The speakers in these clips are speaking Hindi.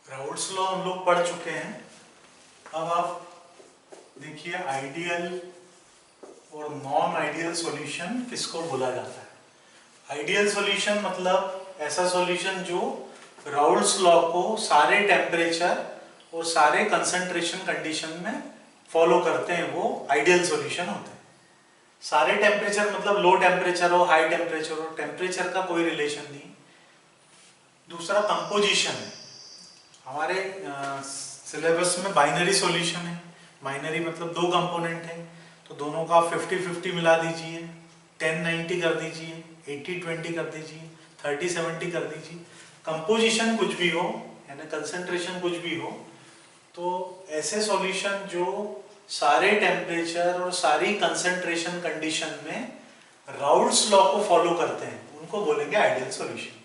राउल्ट्स लॉ हम लोग पढ़ चुके हैं। अब आप देखिए आइडियल और नॉन आइडियल सॉल्यूशन किसको बोला जाता है। आइडियल सॉल्यूशन मतलब ऐसा सॉल्यूशन जो राउल्ट्स लॉ को सारे टेम्परेचर और सारे कंसंट्रेशन कंडीशन में फॉलो करते हैं, वो आइडियल सॉल्यूशन होते हैं। सारे टेम्परेचर मतलब लो टेम्परेचर हो, हाई टेम्परेचर हो, टेम्परेचर का कोई रिलेशन नहीं। दूसरा कंपोजिशन है। हमारे सिलेबस में बाइनरी सॉल्यूशन है। बाइनरी मतलब दो कंपोनेंट है, तो दोनों का 50-50 मिला दीजिए, 10-90 कर दीजिए, 80-20 कर दीजिए, 30-70 कर दीजिए। कंपोजिशन कुछ भी हो, यानी कंसंट्रेशन कुछ भी हो, तो ऐसे सॉल्यूशन जो सारे टेम्परेचर और सारी कंसंट्रेशन कंडीशन में राउल्ट्स लॉ को फॉलो करते हैं, उनको बोलेंगे आइडियल सॉल्यूशन।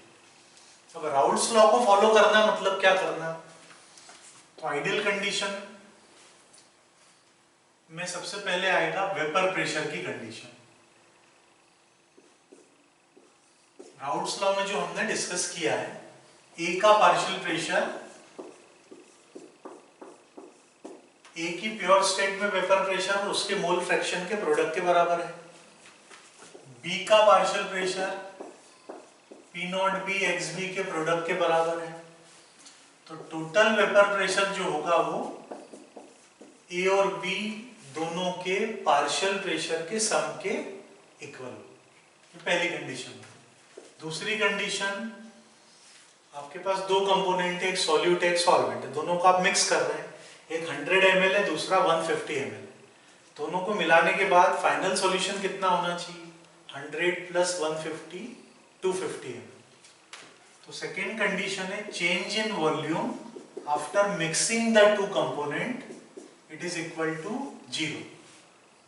अब राउल्ट्स लॉ को फॉलो करना मतलब क्या करना, तो आइडियल कंडीशन में सबसे पहले आएगा वेपर प्रेशर की कंडीशन। राउल्ट्स लॉ में जो हमने डिस्कस किया है, ए का पार्शियल प्रेशर ए की प्योर स्टेट में वेपर प्रेशर और उसके मोल फ्रैक्शन के प्रोडक्ट के बराबर है। बी का partial pressure P naught B X B के प्रोडक्ट के बराबर है। तो टोटल वेपर प्रेशर जो होगा वो ए और बी दोनों के पार्शियल प्रेशर के सम के इक्वल हो। पहली कंडीशन। दूसरी कंडीशन, आपके पास दो कंपोनेंट है, एक सॉल्यूट है, एक सॉल्वेंट है, दोनों को आप मिक्स कर रहे हैं। एक 100 ml है, दूसरा 150 ml है। दोनों को मिलाने के बाद फाइनल सॉल्यूशन कितना होना चाहिए, 100 + 150 250 ml। तो सेकेंड कंडीशन है change in volume after mixing the two component it is equal to 0।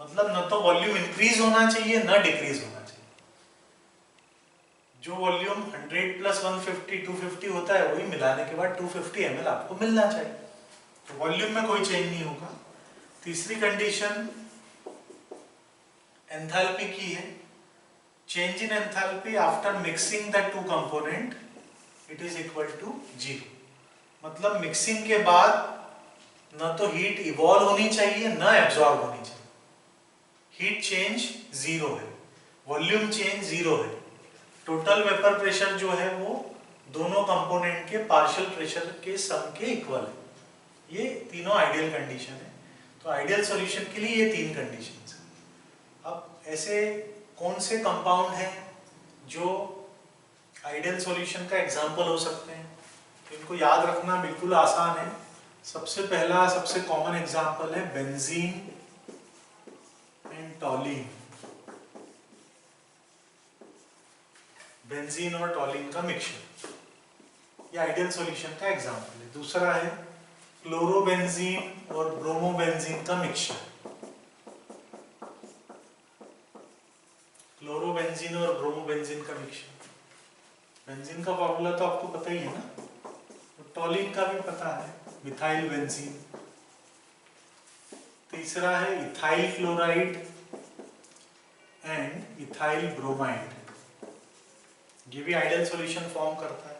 मतलब न तो वॉल्यूम इंक्रीज होना चाहिए न डिक्रीज होना चाहिए। जो वॉल्यूम 100 + 150 250 होता है, वही मिलाने के बाद 250 ml आपको मिलना चाहिए। तो वॉल्यूम में कोई चेंज नहीं होगा। तीसरी कंडीशन एंथैल्पी की है, change in enthalpy after mixing the two component it is equal to 0। मतलब मिक्सिंग के बाद न तो हीट इवॉल्व होनी चाहिए न एब्जॉर्ब होनी चाहिए। हीट चेंज 0 है, वॉल्यूम चेंज 0 है, टोटल वेपर प्रेशर जो है वो दोनों कंपोनेंट के पार्शियल प्रेशर के सम के इक्वल है। ये तीनों आइडियल कंडीशन है। तो आइडियल सॉल्यूशन के लिए ये तीन कंडीशंस हैं। अब ऐसे कौन से कंपाउंड हैं जो आइडियल सॉल्यूशन का एग्जांपल हो सकते हैं, इनको याद रखना बिल्कुल आसान है। सबसे पहला सबसे कॉमन एग्जांपल है बेंजीन एंड टॉलीन। बेंजीन और टॉलीन का मिक्सचर, ये आइडियल सॉल्यूशन का एग्जांपल है। दूसरा है क्लोरोबेंजीन और ब्रोमोबेंजीन का मिक्सचर। क्लोरोबेंजीन और ब्रोमोबेंजीन का मिक्सचर। बेंजीन का फॉर्मूला तो आपको पता ही है ना, तो टॉलीन का भी पता है, मिथाइल बेंजीन। तीसरा है ethyl chloride and ethyl bromide, ये भी आइडियल सॉल्यूशन फॉर्म करता है।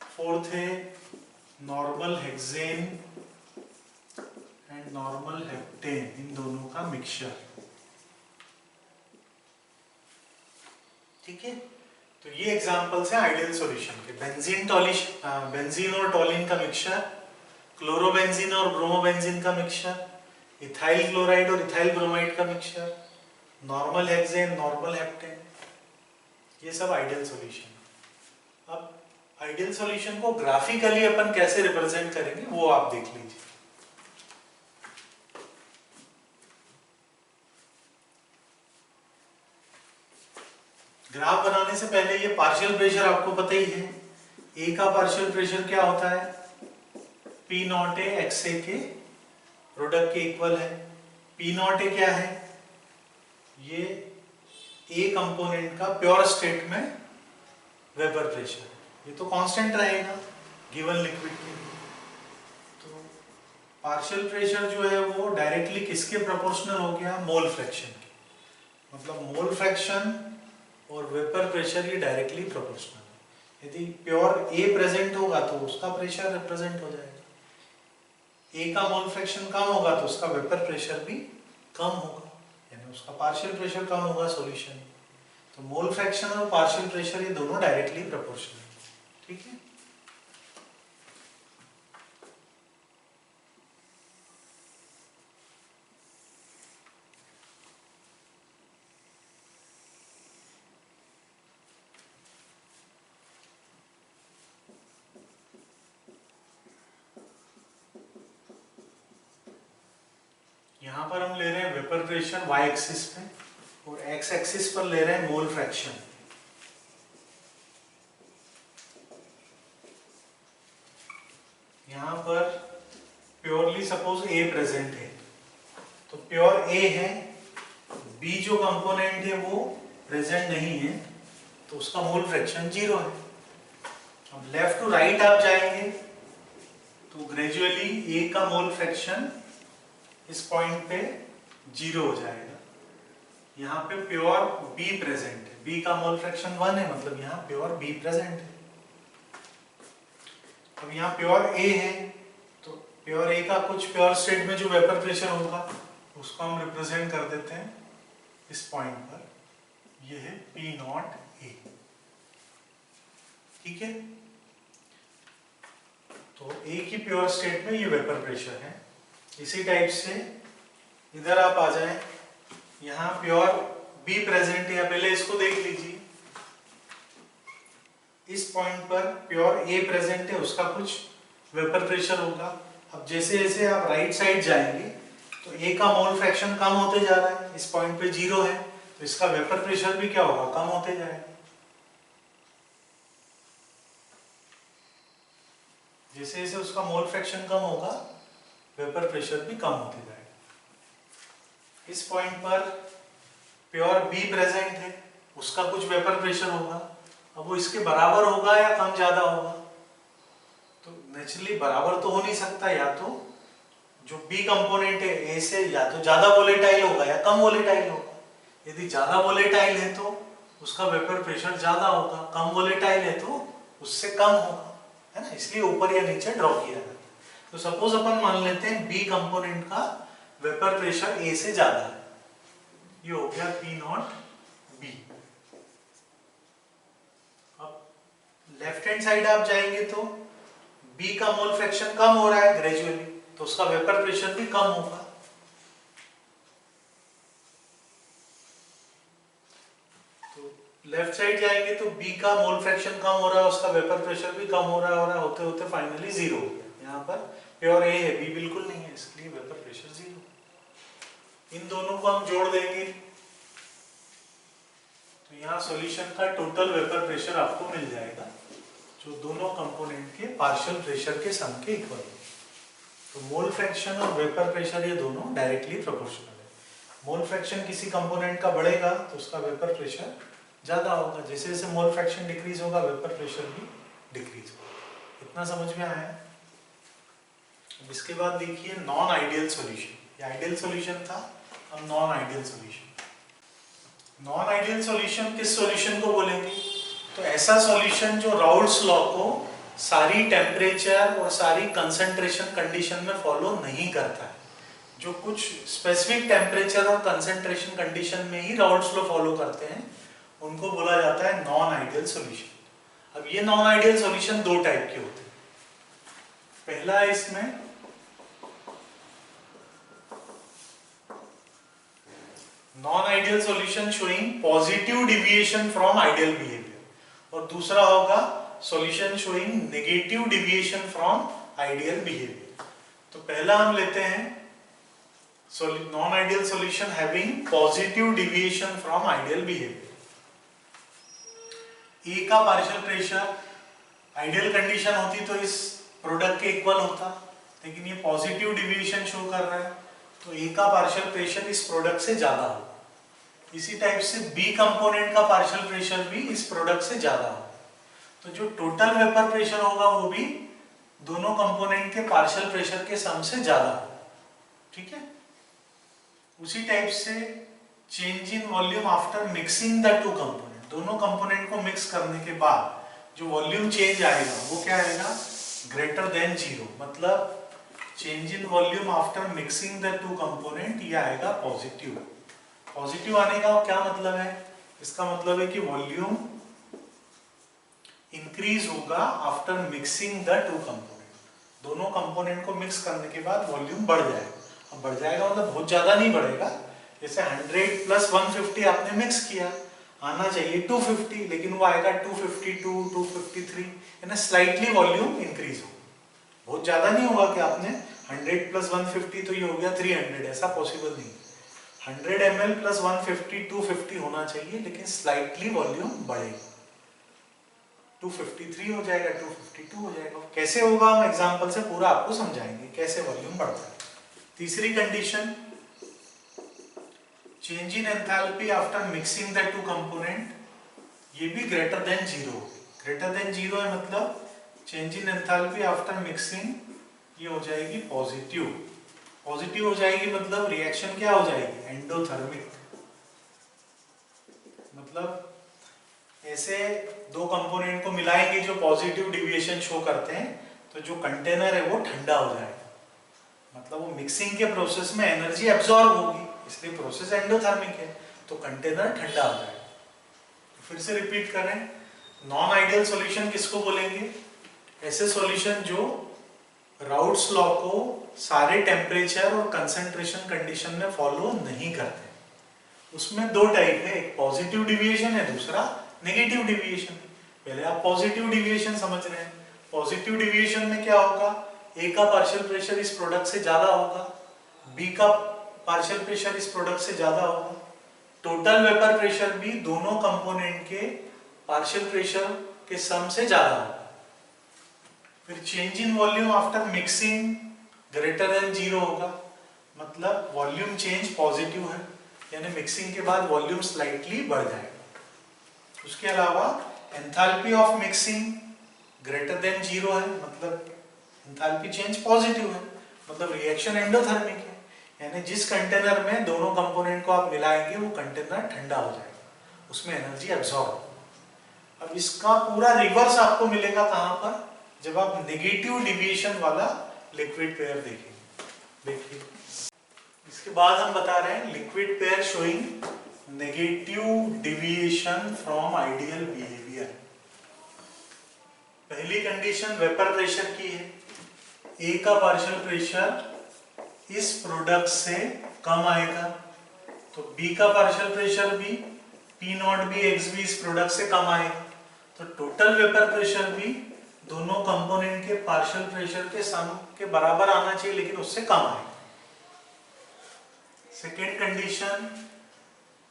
फोर्थ है normal hexane and normal heptane, इन दोनों का मिक्सचर। ठीक है, तो ये एग्जांपल्स हैं आइडियल सॉल्यूशन के। बेंजीन और टॉलीन का मिक्सचर, क्लोरोबेंजीन और ब्रोमोबेंजीन का मिक्सचर, इथाइल क्लोराइड और इथाइल ब्रोमाइड का mixture, normal hexane, normal heptane, ये सब आइडियल सॉल्यूशन। अब आइडियल सॉल्यूशन को ग्राफिकली अपन कैसे रिप्रेजेंट करेंगे वो आप देख लीजिए। ग्राफ बनाने से पहले ये पार्शियल प्रेशर आपको पता ही है। ए का पार्शियल प्रेशर क्या होता है, पी नॉट ए एक्स ए के प्रोडक्ट के इक्वल है। पी नॉट ए क्या है, ये ए कंपोनेंट का प्योर स्टेट में वेपर प्रेशर, ये तो कांस्टेंट रहेगा गिवन लिक्विड के। तो पार्शियल प्रेशर जो है वो डायरेक्टली किसके प्रोपोर्शनल हो गया, मोल फ्रैक्शन के। मतलब मोल फ्रैक्शन और वेपर प्रेशर ये डायरेक्टली प्रोपोर्शनल है। यदि प्योर ए प्रेजेंट होगा तो उसका प्रेशर रिप्रेजेंट हो जाएगा, ए का मोल फ्रैक्शन कम होगा तो उसका वेपर प्रेशर भी कम होगा, यानी उसका पार्शियल प्रेशर कम होगा सॉल्यूशन। तो मोल फ्रैक्शन और पार्शियल प्रेशर ये दोनों डायरेक्टली प्रोपोर्शनल है, ठीक है। यहाँ पर हम ले रहे हैं वेपर प्रेशर वाई एक्सिस पे और एक्स एक्सिस पर ले रहे हैं मोल फ्रैक्शन। यहाँ पर प्योरली सपोज ए प्रेजेंट है, तो प्योर ए है, बी जो कंपोनेंट है वो प्रेजेंट नहीं है, तो उसका मोल फ्रैक्शन 0 है। अब लेफ्ट टू राइट आप जाएंगे तो ग्रेजुअली ए का मोल फ्रैक्शन इस पॉइंट पे 0 हो जाएगा। यहाँ पे प्योर बी प्रेजेंट है, बी का मोल फ्रैक्शन 1 है, मतलब यहाँ प्योर बी प्रेजेंट है। अब यहाँ प्योर ए है, तो प्योर ए का कुछ प्योर स्टेट में जो वेपर प्रेशर होगा उसको हम रिप्रेजेंट कर देते हैं इस पॉइंट पर, ये है पी नॉट ए, ठीक है। तो ए की प्योर स्टेट में ये वेपर प्रेशर है। इसी टाइप से इधर आप आ जाएं, यहाँ प्योर बी प्रेजेंट है, पहले इसको देख लीजिए, इस पॉइंट पर प्योर ए प्रेजेंट है, उसका कुछ वेपर प्रेशर होगा। अब जैसे जैसे आप राइट साइड जाएंगे तो ए का मोल फ्रैक्शन कम होते जा रहा है, इस पॉइंट पे 0 है, तो इसका वेपर प्रेशर भी क्या होगा, कम होते जाएगा। जैसे जैसे उसका मोल फ्रैक्शन कम होगा वेपर प्रेशर भी कम होते जाएगा। इस पॉइंट पर प्योर बी प्रेजेंट है, उसका कुछ वेपर प्रेशर होगा, अब वो इसके बराबर होगा या कम ज्यादा होगा, तो नेचुरली बराबर तो हो नहीं सकता, या तो जो बी कंपोनेंट है ए से या तो ज्यादा वोलेटाइल होगा या कम वोलेटाइल होगा। यदि ज्यादा वोलेटाइल है तो उसका वेपर प्रेशर ज्यादा होगा, कम वोलेटाइल है तो उससे कम होगा, है ना, इसलिए ऊपर या नीचे ड्रॉ किया है। तो सपोज अपन मान लेते हैं बी कंपोनेंट का वेपर प्रेशर ए से ज्यादा है, ये हो गया पी नॉट बी। अब लेफ्ट हैंड साइड आप जाएंगे तो बी का मोल फ्रैक्शन कम हो रहा है ग्रेजुअली, तो उसका वेपर प्रेशर भी कम होगा। तो लेफ्ट साइड जाएंगे तो बी का मोल फ्रैक्शन कम हो रहा है, उसका वेपर प्रेशर भी कम हो रहा है, होते होते फाइनली 0 हो गया। यहाँ पर प्योर ए है, बी बिल्कुल नहीं है, इसलिए वेपर प्रेशर 0। इन दोनों को हम जोड़ देंगे तो यहाँ सॉल्यूशन का टोटल वेपर प्रेशर आपको मिल जाएगा, जो दोनों कंपोनेंट के पार्शियल प्रेशर के सम के इक्वल है। तो मोल फ्रैक्शन और वेपर प्रेशर ये दोनों डायरेक्टली प्रोपोर्शनल है। मोल फ्रैक्शन किसी कंपोनेंट का बढ़ेगा तो उसका वेपर प्रेशर ज्यादा होगा, जैसे जैसे मोल फ्रैक्शन डिक्रीज होगा वेपर प्रेशर भी डिक्रीज होगा। इतना समझ में आया? अब इसके बाद देखिए नॉन आइडियल सॉल्यूशन। ये आइडियल सॉल्यूशन था, अब non ideal solution. Non ideal solution किस सॉल्यूशन को बोलेंगे? तो ऐसा सॉल्यूशन जो राउल्ट्स लॉ को सारी टेम्परेचर और सारी कंसंट्रेशन कंडीशन में फॉलो नहीं करता है, जो कुछ स्पेसिफिक टेम्परेचर और कंसंट्रेशन कंडीशन में ही राउल्ट्स लॉ फॉलो करते हैं, उनको बोला जाता है नॉन आइडियल सॉल्यूशन। अब ये नॉन आइडियल सॉल्यूशन दो टाइप के होते हैं। पहला है इसमें non ideal solution showing positive deviation from ideal behaviour, और दूसरा होगा solution showing negative deviation from ideal behaviour. तो पहला हम लेते हैं non ideal solution having positive deviation from ideal behaviour. A का पार्शियल प्रेशर आइडियल कंडीशन होती तो इस प्रोडक्ट के इक्वल होता, लेकिन ये पॉजिटिव डिविएशन शो कर रहा है, तो ए का पार्शियल प्रेशर इस प्रोडक्ट से ज्यादा होगा। इसी टाइप से बी कंपोनेंट का पार्शियल प्रेशर भी इस प्रोडक्ट से ज्यादा होगा, तो जो टोटल वेपर प्रेशर होगा वो भी दोनों कंपोनेंट के पार्शियल प्रेशर के सम से ज्यादा होगा, ठीक है। उसी टाइप से change in volume after mixing the two component, दोनों कंपोनेंट को मिक्स करने के बाद जो वॉल्यूम चेंज आएगा वो क्या आएगा, ग्रेटर देन जीरो, मतलब change in volume after mixing the two component, ये आएगा पॉजिटिव। पॉजिटिव आने का क्या मतलब है, इसका मतलब है कि वॉल्यूम इंक्रीज होगा after mixing the two component, दोनों कंपोनेंट को मिक्स करने के बाद वॉल्यूम बढ़ जाएगा। अब बढ़ जाएगा मतलब बहुत ज्यादा नहीं बढ़ेगा, जैसे 100 प्लस 150 आपने मिक्स किया, आना चाहिए 250, लेकिन वो आएगा 252, 253, यानी स्लाइटली वॉल्यूम इंक्रीज होगा, बहुत ज्यादा नहीं होगा कि आपने 100 प्लस 150 तो ये हो गया 300, ऐसा पॉसिबल नहीं। 100 ml प्लस 150 250 होना चाहिए, लेकिन स्लाइटली वॉल्यूम बढ़ेगी, 253 हो जाएगा, 252 हो जाएगा। कैसे होगा हम एग्जांपल से पूरा आपको समझाएंगे कैसे वॉल्यूम बढ़ता है। तीसरी condition, change in enthalpy after mixing the two component, ये भी greater than zero. Greater than zero है मतलब change in enthalpy after mixing, ये हो जाएगी पॉजिटिव। पॉजिटिव हो जाएगी मतलब रिएक्शन क्या हो जाएगी, एंडोथर्मिक, मतलब ऐसे दो कंपोनेंट को मिलाएंगे जो पॉजिटिव डिविएशन शो करते हैं, तो जो कंटेनर है वो ठंडा हो जाएगा, मतलब वो मिक्सिंग के प्रोसेस में एनर्जी एब्जॉर्ब होगी, इसलिए प्रोसेस एंडोथर्मिक है, तो कंटेनर ठंडा हो जाएगा। तो फिर से रिपीट करें, नॉन आइडियल सॉल्यूशन किसको बोलेंगे, ऐसे सॉल्यूशन जो राउट्स लॉ को सारे टेम्परेचर और कंसंट्रेशन कंडीशन में फॉलो नहीं करते। उसमें दो टाइप है, एक पॉजिटिव डिविएशन है, दूसरा नेगेटिव डिविएशन। पहले आप पॉजिटिव डिविएशन समझ रहे हैं, पॉजिटिव डिविएशन में क्या होगा, ए का पार्शियल प्रेशर इस प्रोडक्ट से ज्यादा होगा, बी का पार्शियल प्रेशर इस प्रोडक्ट से ज्यादा होगा, टोटल वेपर प्रेशर भी दोनों कंपोनेंट के पार्शियल प्रेशर के सम से ज्यादा होगा। फिर change in volume after mixing greater than zero होगा, मतलब वॉल्यूम चेंज पॉजिटिव है, यानी मिक्सिंग के बाद वॉल्यूम स्लाइटली बढ़ जाएगा। उसके अलावा enthalpy of mixing greater than zero है, मतलब एंथैल्पी चेंज पॉजिटिव है, मतलब रिएक्शन एंडोथर्मिक है, यानी जिस कंटेनर में दोनों कंपोनेंट को आप मिलाएंगे वो कंटेनर ठंडा हो जाएगा, उसमें एनर्जी एब्जॉर्ब। अब इसका पूरा रिवर्स आपको मिलेगा कहां पर, जब आप नेगेटिव डिविएशन वाला लिक्विड पेयर देखेंगे। देखिए इसके बाद हम बता रहे हैं liquid pair showing negative deviation from ideal behaviour. पहली कंडीशन वेपर प्रेशर की है, ए का पार्शियल प्रेशर इस प्रोडक्ट से कम आएगा, तो बी का पार्शियल प्रेशर भी P naught B X B इस प्रोडक्ट से कम आएगा, तो टोटल वेपर प्रेशर भी दोनों कंपोनेंट के पार्शियल प्रेशर के सम के बराबर आना चाहिए, लेकिन उससे कम आएगा। Second condition,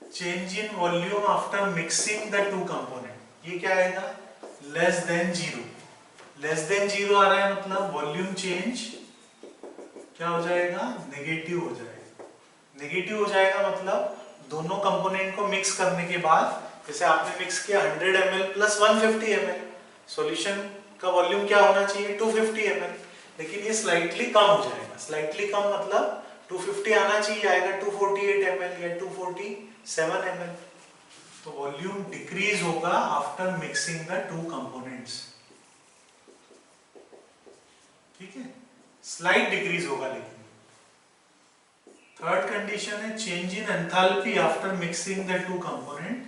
change in volume after mixing the two component, ये क्या आएगा, less than zero. Less than zero आ रहा है मतलब वॉल्यूम चेंज क्या हो जाएगा, नेगेटिव हो जाएगा। नेगेटिव हो जाएगा मतलब दोनों कंपोनेंट को मिक्स करने के बाद, जैसे आपने मिक्स किया 100 ml प्लस 150 ml, सॉल्यूशन का वॉल्यूम क्या होना चाहिए 250 ml, लेकिन ये स्लाइटली कम हो जाएगा। स्लाइटली कम मतलब 250 आना चाहिए, आएगा 248 ml या 247 ml, तो वॉल्यूम डिक्रीज होगा after mixing the two components, ठीक है, स्लाइट डिक्रीज होगा। लेकिन थर्ड कंडीशन है change in enthalpy after mixing the two component,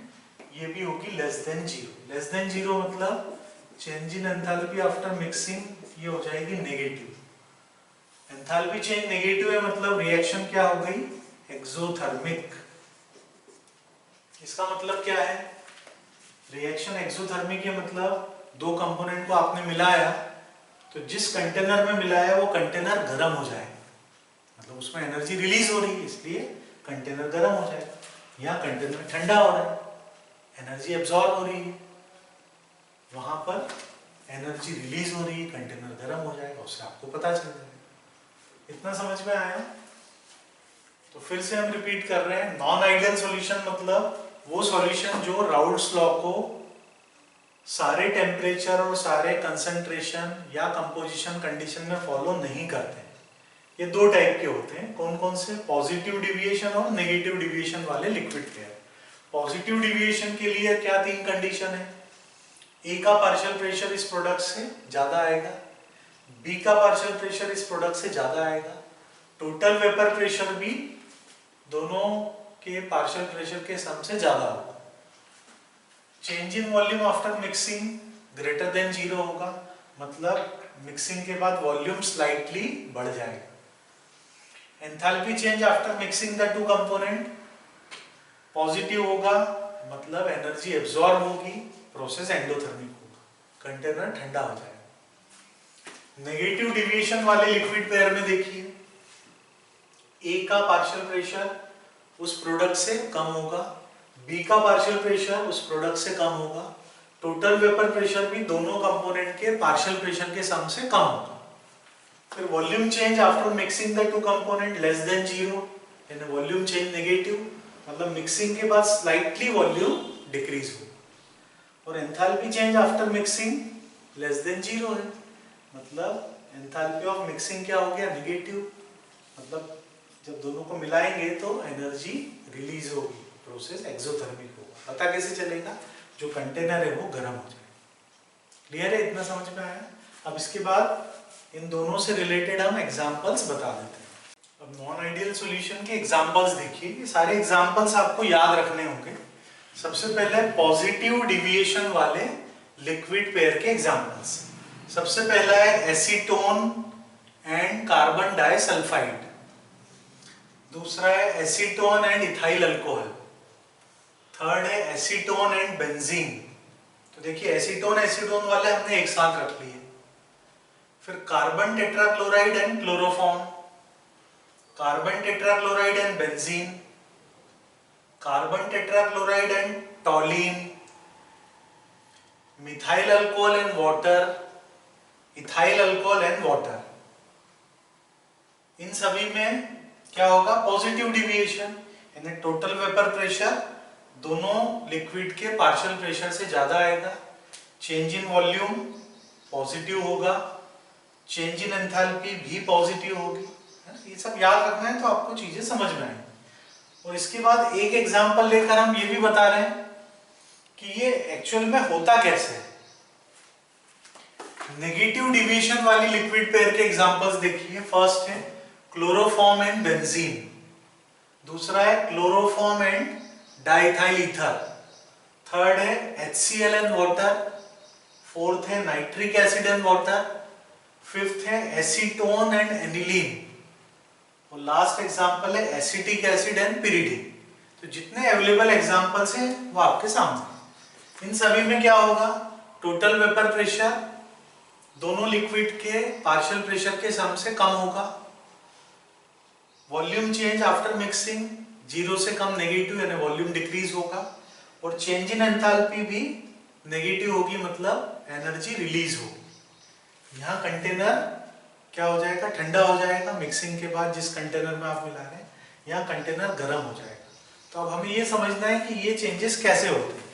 ये भी होगी less than zero. Less than zero मतलब change in enthalpy after mixing, ये हो जाएगी नेगेटिव। एंथैल्पी चेंज नेगेटिव है मतलब रिएक्शन क्या हो गई, एक्सोथर्मिक। इसका मतलब क्या है, रिएक्शन एक्सोथर्मिक है मतलब दो कंपोनेंट को आपने मिलाया, तो जिस कंटेनर में मिलाया वो कंटेनर गर्म हो जाएगा, मतलब उसमें एनर्जी रिलीज हो रही है, इसलिए कंटेनर गर्म हो जाएगा। यहाँ कंटेनर ठंडा हो रहा है, एनर्जी एब्जॉर्ब हो रही है, वहां पर एनर्जी रिलीज हो रही है, कंटेनर गर्म हो जाएगा, उससे आपको पता चल जाएगा। इतना समझ में आया? तो फिर से हम रिपीट कर रहे हैं, नॉन आइडियल सॉल्यूशन मतलब वो सॉल्यूशन जो राउल्ट्स लॉ को सारे टेम्परेचर और सारे कंसंट्रेशन या कंपोजिशन कंडीशन में फॉलो नहीं करते। ये दो टाइप के होते हैं, कौन कौन से, पॉजिटिव डिविएशन और नेगेटिव डिविएशन वाले लिक्विड पेयर। पॉजिटिव डिविएशन के लिए क्या तीन कंडीशन है, ए का पार्शियल प्रेशर इस प्रोडक्ट से ज्यादा आएगा, बी का पार्शियल प्रेशर इस प्रोडक्ट से ज्यादा आएगा, टोटल वेपर प्रेशर भी दोनों के पार्शियल प्रेशर के सम से ज्यादा होगा। Change in volume after mixing greater than 0 होगा, मतलब मिक्सिंग के बाद वॉल्यूम स्लाइटली बढ़ जाएगा। Enthalpy change after mixing the two component positive होगा, मतलब एनर्जी एब्जॉर्ब होगी, प्रोसेस एंडोथर्मिक होगा, कंटेनर ठंडा हो जाएगा। नेगेटिव डिविएशन वाले लिक्विड पेयर में देखिए, ए का पार्शियल प्रेशर उस प्रोडक्ट से कम होगा, बी का पार्शियल प्रेशर उस प्रोडक्ट से कम होगा, टोटल वेपर प्रेशर भी दोनों कंपोनेंट के पार्शियल प्रेशर के सम से कम होगा। फिर volume change after mixing the two component less than 0, यानी वॉल्यूम चेंज नेगेटिव, मतलब मिक्सिंग के बाद स्लाइटली वॉल्यूम डिक्रीज हो। और enthalpy change after mixing less than 0 है, मतलब एंथैल्पी ऑफ मिक्सिंग क्या हो गया, नेगेटिव, मतलब जब दोनों को मिलाएंगे तो एनर्जी रिलीज होगी, प्रोसेस एक्सोथर्मिक होगा। पता कैसे चलेगा, जो कंटेनर है वो गर्म हो जाएगा। क्लियर है, इतना समझ में आया। अब इसके बाद इन दोनों से रिलेटेड हम एग्जांपल्स बता देते हैं। अब नॉन आइडियल सॉल्यूशन के एग्जांपल्स देखिए, ये सारे एग्जांपल्स आपको याद रखने होंगे। सबसे पहले पॉजिटिव डिविएशन वाले लिक्विड पेयर के एग्जांपल्स। सबसे पहला है एसीटोन एंड कार्बन डाइसल्फाइड, दूसरा है acetone and ethyl alcohol, third है एसीटोन एंड बेंजीन। तो देखिए एसीटोन एसीटोन वाले हमने एक साथ रख लिए। फिर carbon tetrachloride and chloroform, carbon tetrachloride and benzene, carbon tetrachloride and toluene, methyl alcohol and water, ethyl alcohol and water. इन सभी में क्या होगा, पॉजिटिव डिविएशन, यानी टोटल वेपर प्रेशर दोनों लिक्विड के पार्शियल प्रेशर से ज्यादा आएगा। चेंज इन वॉल्यूम पॉजिटिव होगा, चेंज इन एंथैल्पी भी पॉजिटिव होगी। ये सब याद रखना है तो आपको चीजें समझ में आएंगी। और इसके बाद एक एग्जांपल लेकर हम ये भी बता रहे हैं कि ये एक्चुअल में होता कैसे है। नेगेटिव डिविएशन वाली लिक्विड पेयर के एग्जांपल्स देखिए। फर्स्ट है क्लोरोफॉर्म एंड बेंजीन, दूसरा है chloroform and diethyl ether, third है HCl एंड वाटर, फोर्थ है nitric acid and water, fifth है एसीटोन एंड एनिलीन, और लास्ट एग्जांपल है एसिटिक एसिड एंड पिरिडीन। तो जितने अवेलेबल एग्जांपल्स हैं वो आपके सामने। इन सभी में क्या होगा, टोटल वेपर प्रेशर दोनों लिक्विड के पार्शियल प्रेशर के सम से कम होगा, वॉल्यूम चेंज आफ्टर मिक्सिंग 0 से कम नेगेटिव, यानी वॉल्यूम डिक्रीज होगा, और चेंज इन एंथैल्पी भी नेगेटिव होगी, मतलब एनर्जी रिलीज होगी। यहाँ कंटेनर क्या हो जाएगा, ठंडा हो जाएगा। मिक्सिंग के बाद जिस कंटेनर में आप मिला रहे हैं, यहाँ कंटेनर गर्म हो जाएगा। तो अब हमें ये समझना है कि ये चेंजेस कैसे होते हैं।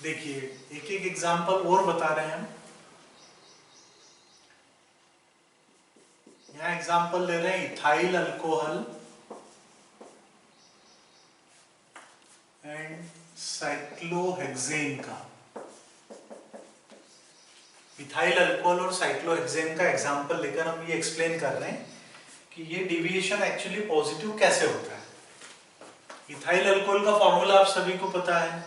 देखिए एक एक एग्जांपल और बता रहे हैं हम। यहाँ एग्जांपल ले रहे हैं इथाइल अल्कोहल एंड साइक्लोहेक्सेन का। इथाइल अल्कोहल और साइक्लोहेक्सेन का एग्जांपल लेकर हम ये एक्सप्लेन कर रहे हैं कि ये डिविएशन एक्चुअली पॉजिटिव कैसे होता है। इथाइल अल्कोहल का फॉर्मूला आप सभी को पता है।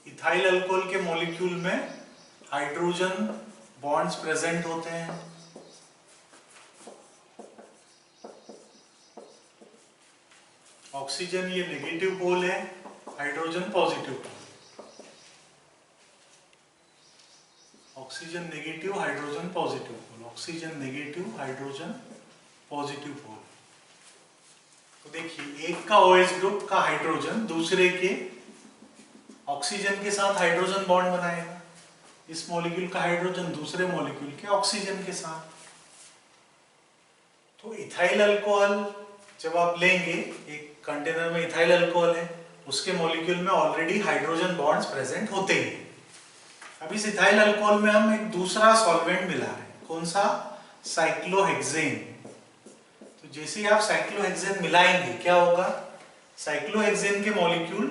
इथाइल अल्कोहल के मॉलिक्यूल में हाइड्रोजन बॉन्ड्स प्रेजेंट होते हैं। ऑक्सीजन ये नेगेटिव पोल है, hydrogen positive pole. Oxygen negative, hydrogen positive pole, oxygen negative, hydrogen positive pole. तो देखिए एक का OH ग्रुप का हाइड्रोजन दूसरे के ऑक्सीजन के साथ हाइड्रोजन बॉन्ड बनाएगा। इस मॉलिक्यूल का हाइड्रोजन दूसरे मॉलिक्यूल के ऑक्सीजन के साथ। तो इथाइल अल्कोहल जब आप लेंगे, एक कंटेनर में इथाइल अल्कोहल है, उसके मॉलिक्यूल में ऑलरेडी हाइड्रोजन बॉन्ड्स प्रेजेंट होते ही। अब इस इथाइल अल्कोहल में हम एक दूसरा सॉल्वेंट मिला रहे हैं। कौन सा, साइक्लोहेक्सेन। तो जैसे ही आप साइक्लोहेक्सेन मिलाएंगे क्या होगा, साइक्लोहेक्सेन के मॉलिक्यूल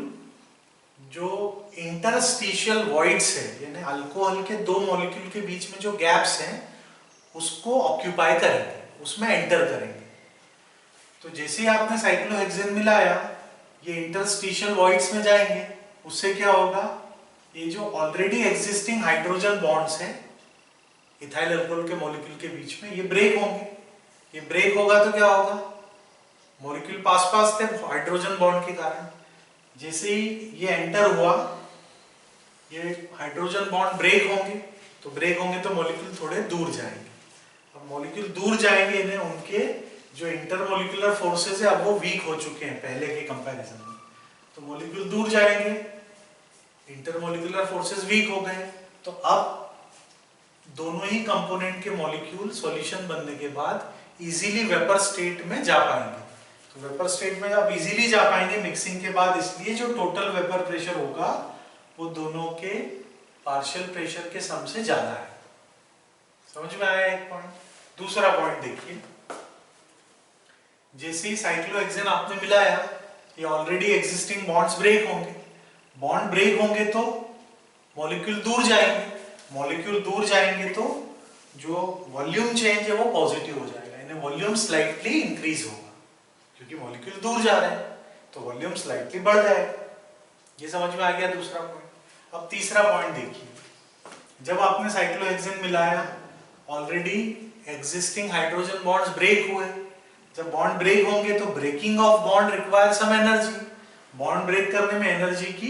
जो इंटरस्टिशियल वॉइड्स है, यानी अल्कोहल के दो मॉलिक्यूल के बीच में जो गैप्स हैं उसको ऑक्यूपाई करेंगे, उसमें एंटर करेंगे। तो जैसे ही आपने साइक्लोहेक्सेन मिलाया, ये इंटरस्टिशियल वॉइड्स में जाएंगे, उससे क्या होगा, ये जो ऑलरेडी एग्जिस्टिंग हाइड्रोजन बॉन्ड्स हैं इथाइल अल्कोहल के मॉलिक्यूल के बीच में, ये ब्रेक होंगे। ये ब्रेक होगा तो क्या होगा, मॉलिक्यूल पास पास थे हाइड्रोजन बॉन्ड के कारण, जैसे ही ये एंटर हुआ, ये हाइड्रोजन बॉन्ड ब्रेक होंगे, तो ब्रेक होंगे तो मॉलिक्यूल थोड़े दूर जाएंगे। अब मॉलिक्यूल दूर जाएंगे, इन्हें उनके जो इंटरमोलिकुलर फोर्सेस है अब वो वीक हो चुके हैं पहले के कंपैरिजन में, तो मॉलिक्यूल दूर जाएंगे, इंटरमोलिकुलर फोर्सेस वीक हो गए, तो अब दोनों ही कंपोनेंट के मॉलिक्यूल सॉल्यूशन बनने के बाद इजीली वेपर स्टेट में जा पाएंगे। तो वेपर स्टेट में अब इजीली जा पाएंगे मिक्सिंग के बाद, इसलिए जो टोटल वेपर प्रेशर होगा वो दोनों के पार्शियल प्रेशर के सम से ज्यादा है। समझ में आया एक पॉइंट। दूसरा पॉइंट देखिए, जैसे ही साइक्लोहेक्सेन आपने मिलाया, ये ऑलरेडी एग्जिस्टिंग बॉन्ड्स ब्रेक होंगे, बॉन्ड ब्रेक होंगे तो मॉलिक्यूल दूर जाएंगे, मॉलिक्यूल दूर जाएंगे तो जो वॉल्यूम चेंज है वो पॉजिटिव हो जाएगा, यानी वॉल्यूम स्लाइटली इंक्रीज होगा, क्योंकि मॉलिक्यूल दूर जा रहे हैं तो वॉल्यूम स्लाइटली बढ़ जाएगा। ये समझ में आ गया दूसरा पॉइंट। अब तीसरा पॉइंट देखिए, जब आपने साइक्लोहेक्सेन मिलाया, already existing hydrogen bonds break हुए, जब बॉन्ड ब्रेक होंगे तो breaking of bond require some energy, bond break करने में एनर्जी की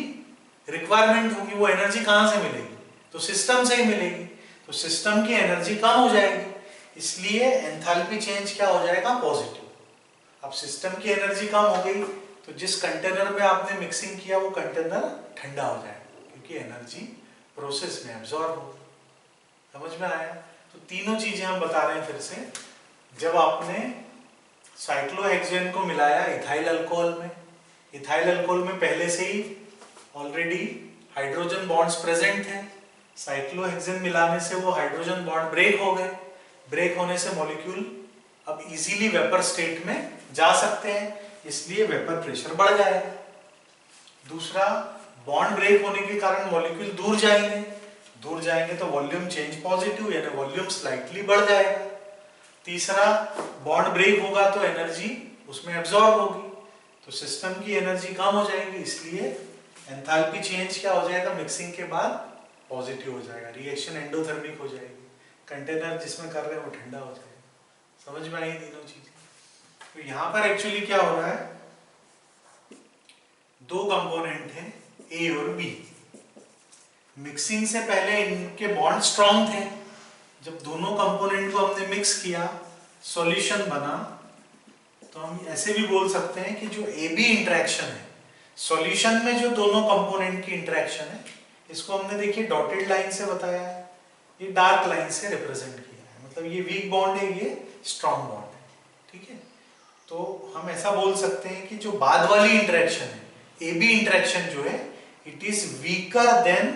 रिक्वायरमेंट होगी, वो एनर्जी कहां से मिलेगी, तो सिस्टम से ही मिलेगी, तो सिस्टम की एनर्जी कम हो जाएगी, इसलिए एंथैल्पी चेंज क्या हो जाएगा, पॉजिटिव। अब सिस्टम की एनर्जी कम हो गई तो जिस कंटेनर में आपने मिक्सिंग किया वो कंटेनर ठंडा हो जाएगा, क्योंकि एनर्जी प्रोसेस में एब्जॉर्ब हो। समझ में आया। तो तीनों चीजें हम बता रहे हैं फिर से। जब आपने साइक्लोहेक्सेन को मिलाया इथाइल अल्कोहल में, इथाइल अल्कोहल में पहले से ही ऑलरेडी हाइड्रोजन बॉन्ड्स प्रेजेंट हैं, साइक्लोहेक्सेन मिलाने से वो हाइड्रोजन बॉन्ड ब्रेक हो गए, ब्रेक होने से मॉलिक्यूल अब इजीली वेपर स्टेट में जा सकते हैं, इसलिए वेपर प्रेशर बढ़ जाएगा। दूसरा, बॉन्ड ब्रेक होने के कारण मॉलिक्यूल दूर जाएंगे, दूर जाएंगे तो वॉल्यूम चेंज पॉजिटिव, यानी वॉल्यूम स्लाइटली बढ़ जाएगा। तीसरा, बॉन्ड ब्रेक होगा तो एनर्जी उसमें एब्जॉर्ब होगी, तो सिस्टम की एनर्जी कम हो जाएगी, इसलिए एंथैल्पी चेंज क्या हो जाएगा, मिक्सिंग के बाद पॉजिटिव हो जाएगा, रिएक्शन एंडोथर्मिक हो जाएगी, कंटेनर जिसमें कर रहे हैं वो ठंडा हो जाएगा। समझ में आई तीनों चीजें। तो यहां पर एक्चुअली क्या हो रहा है, दो कंपोनेंट हैं ए और बी, मिक्सिंग से पहले इनके बॉन्ड स्ट्रॉन्ग थे, जब दोनों कंपोनेंट को हमने मिक्स किया, सॉल्यूशन बना, तो हम ऐसे भी बोल सकते हैं कि जो ए बी इंटरेक्शन है, सॉल्यूशन में जो दोनों कंपोनेंट की इंटरेक्शन है, इसको हमने देखिए डॉटेड लाइन से बताया है, ये डार्क लाइन से रिप्रेजेंट किया है, मतलब ये वीक बॉन्ड है, ये स्ट्रॉन्ग बॉन्ड है, ठीक है। तो हम ऐसा बोल सकते हैं कि जो बाद वाली इंटरेक्शन है, ए बी इंटरेक्शन जो है, it is weaker than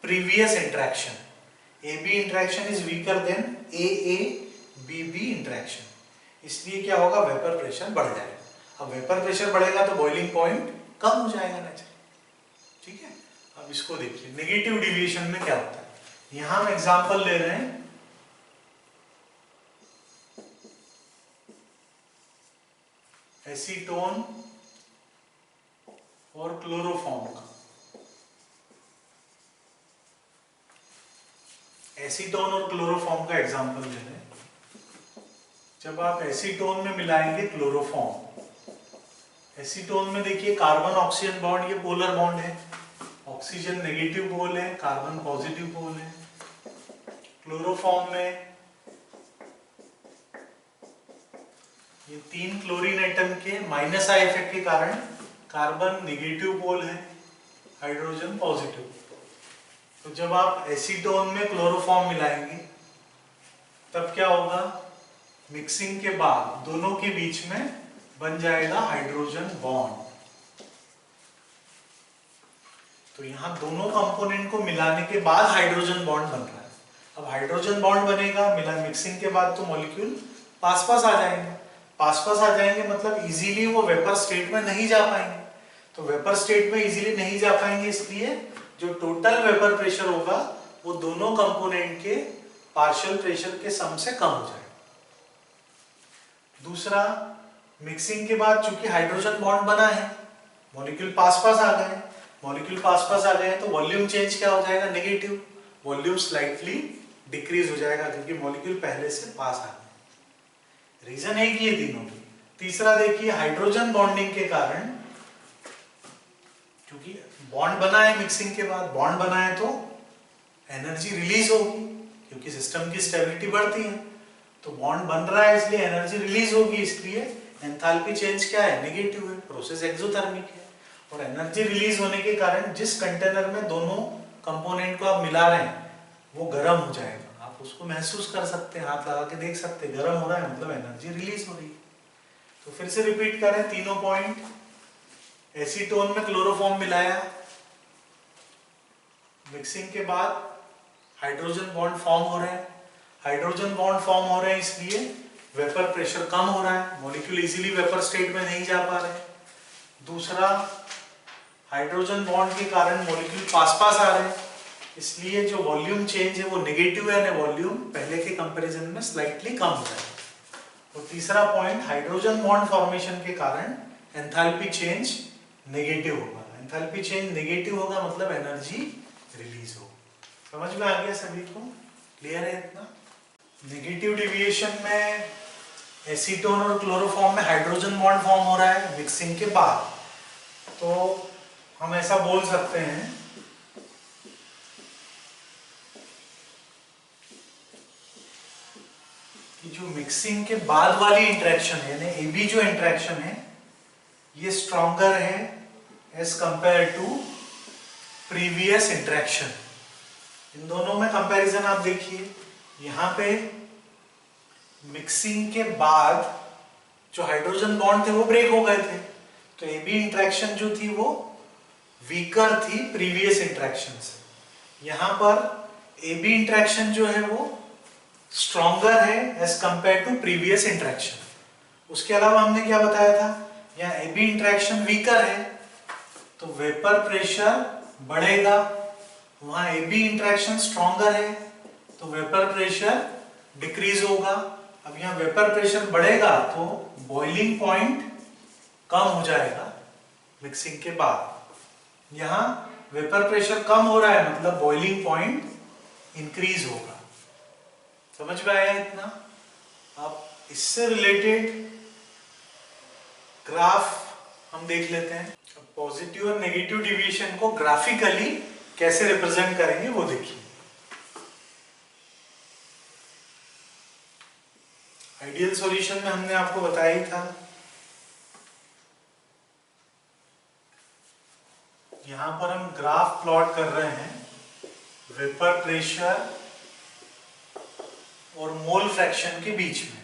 previous interaction, A B interaction is weaker than A A B B interaction, इसलिए क्या होगा, वेपर प्रेशर बढ़ जाएगा। अब वेपर प्रेशर बढ़ेगा तो बॉइलिंग पॉइंट कम हो जाएगा नेचुरली, ठीक है। अब इसको देखिए नेगेटिव डेविएशन में क्या होता है, यहां हम एग्जांपल ले रहे हैं एसीटोन और क्लोरोफॉर्म का। एसीटोन और क्लोरोफॉर्म का एग्जांपल ले रहे हैं। जब आप एसीटोन में मिलाएंगे क्लोरोफॉर्म, एसीटोन में देखिए कार्बन ऑक्सीजन बॉन्ड, ये पोलर बॉन्ड है, ऑक्सीजन नेगेटिव पोल है, कार्बन पॉजिटिव पोल है। क्लोरोफॉर्म में ये तीन क्लोरीन एटम के माइनस आई इफेक्ट के कारण कार्बन नेगेटिव पोल है, हाइड्रोजन पॉजिटिव। तो जब आप एसीटोन में क्लोरोफॉर्म मिलाएंगे तब क्या होगा, मिक्सिंग के बाद दोनों के बीच में बन जाएगा हाइड्रोजन बॉन्ड। तो यहां दोनों कंपोनेंट को मिलाने के बाद हाइड्रोजन बॉन्ड बन रहा है। अब हाइड्रोजन बॉन्ड बनेगा मिला मिक्सिंग के बाद तो मॉलिक्यूल पास पास आ जाएंगे, पास पास आ जाएंगे मतलब इजीली वो वेपर स्टेट में नहीं जा पाएंगे। तो वेपर स्टेट में इजीली नहीं जा पाएंगे, इसलिए जो टोटल वेपर प्रेशर होगा वो दोनों कंपोनेंट के पार्शियल प्रेशर के सम से कम हो जाएगा। दूसरा, मिक्सिंग के बाद चूंकि हाइड्रोजन बॉन्ड बना है, मॉलिक्यूल पास पास आ गए, मॉलिक्यूल पास पास आ गए तो वॉल्यूम चेंज क्या हो जाएगा, नेगेटिव, वॉल्यूम स्लाइटली डिक्रीज हो जाएगा क्योंकि मॉलिक्यूल पहले से पास आ गए। रीजन एक ही है तीनों की। तीसरा देखिए, हाइड्रोजन बॉन्डिंग के कारण, क्योंकि बॉन्ड बना है मिक्सिंग के बाद, बॉन्ड बना है तो एनर्जी रिलीज होगी क्योंकि सिस्टम की स्टेबिलिटी बढ़ती है, तो बॉन्ड बन रहा है इसलिए एनर्जी रिलीज होगी, इसलिए एंथैल्पी चेंज क्या है, नेगेटिव है, प्रोसेस एक्सोथर्मिक है। और एनर्जी रिलीज होने के कारण जिस कंटेनर में दोनों कंपोनेंट को आप मिला रहे हैं वो गर्म हो जाएगा, आप उसको महसूस कर सकते हैं, हाथ लगा के देख सकते हैं, गर्म हो रहा है मतलब एनर्जी रिलीज हो रही है। तो फिर से रिपीट करें तीनों पॉइंट। एसीटोन में क्लोरोफॉर्म मिलाया, मिक्सिंग के बाद हाइड्रोजन बॉन्ड फॉर्म हो रहे हैं, हाइड्रोजन बॉन्ड फॉर्म हो रहे हैं इसलिए वेपर प्रेशर कम हो रहा है, मॉलिक्यूल इजीली वेपर स्टेट में नहीं जा पा रहे। दूसरा, हाइड्रोजन बॉन्ड के कारण मॉलिक्यूल पास पास आ रहे हैं, इसलिए जो वॉल्यूम चेंज है वो नेगेटिव है, वॉल्यूम पहले के कंपैरिजन में स्लाइटली कम हो जाएगा। और तीसरा पॉइंट, हाइड्रोजन बॉन्ड फॉर्मेशन के कारण एंथैल्पी चेंज नेगेटिव होगा, एंथैल्पी चेंज नेगेटिव होगा मतलब एनर्जी रिलीज होगा। समझ में आ गया सभी को, क्लियर है इतना? नेगेटिव डेविएशन में एसीटोन और क्लोरोफॉर्म में हाइड्रोजन बॉन्ड फॉर्म हो रहा है मिक्सिंग के बाद, तो हम ऐसा बोल सकते हैं कि जो मिक्सिंग के बाद वाली इंटरेक्शन है, यानी एबी जो इंटरेक्शन है ये स्ट्रॉन्गर है as compare to previous interaction. इन दोनों में कंपैरिजन आप देखिए, यहां पे मिक्सिंग के बाद जो हाइड्रोजन बॉन्ड थे वो ब्रेक हो गए थे, तो एबी इंटरेक्शन जो थी वो वीकर थी प्रीवियस इंटरेक्शन से। यहां पर एबी इंटरेक्शन जो है वो स्ट्रॉन्गर है as compare to previous interaction. उसके अलावा हमने क्या बताया था, यहाँ एबी इंटरेक्शन वीकर है तो वेपर प्रेशर बढ़ेगा, वहां एबी इंटरेक्शन स्ट्रॉन्गर है तो वेपर प्रेशर डिक्रीज होगा। अब यहाँ वेपर प्रेशर बढ़ेगा तो बॉइलिंग पॉइंट कम हो जाएगा मिक्सिंग के बाद, यहाँ वेपर प्रेशर कम हो रहा है मतलब बॉइलिंग पॉइंट इंक्रीज होगा। समझ में आया इतना? अब इससे रिलेटेड ग्राफ हम देख लेते हैं। पॉजिटिव और नेगेटिव डेविएशन को ग्राफिकली कैसे रिप्रेजेंट करेंगे वो देखिए। आइडियल सॉल्यूशन में हमने आपको बताया ही था, यहां पर हम ग्राफ प्लॉट कर रहे हैं वेपर प्रेशर और मोल फ्रैक्शन के बीच में।